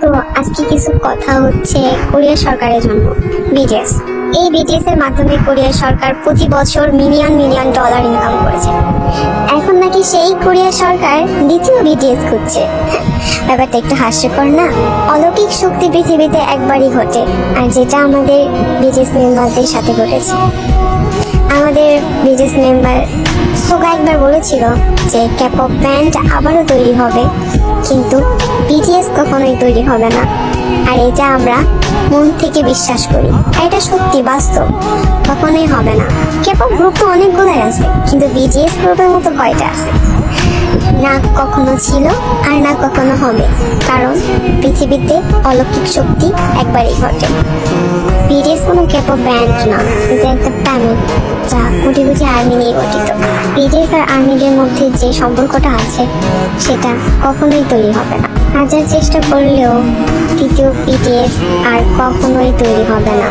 তো আজকে কিছু কথা হচ্ছে কোরিয়া সরকারের জন্য। বিটিএস, এই বিটিএস এর মাধ্যমে কোরিয়া সরকার প্রতি বছর মিলিয়ন মিলিয়ন ডলার ইনকাম করেছে। এখন নাকি সেই কোরিয়া সরকার দ্বিতীয় বিটিএস খুঁজছে। ব্যাপারটা একটু হাস্যকর না? অলৌকিক শক্তি পৃথিবীতে একবারই ঘটে, আর যেটা আমাদের বিটিএস মেম্বারদের সাথে ঘটেছে। আমাদের বিটিএস মেম্বার সোগা একবার বলেছিল যে ক্যাপপ ব্যান্ড আবারও তৈরি হবে, কিন্তু বিটিএস কখনোই তৈরি হবে না। আর এটা আমরা মন থেকে বিশ্বাস করি, আর এটা সত্যি বাস্তব, কখনোই হবে না। ক্যাপপ গ্রুপ তো অনেকগুলোই আছে, কিন্তু বিটিএস গ্রুপের মতো কয়টা আছে? না কখনো ছিল আর না কখনো হবে, কারণ পৃথিবীতে অলৌকিক শক্তি একবারই ঘটে। বিটিএস কোনো ক্যাপপ ব্যান্ড না, এটা একটা ফ্যামিলি যা কোটি কোটি আর্মি নিয়ে গঠিত। বিটিএস আর আর্মিদের মধ্যে যে সম্পর্কটা আছে সেটা কখনোই তৈরি হবে না। হাজার চেষ্টা করলেও দ্বিতীয় বিটিএস আর কখনোই তৈরি হবে না।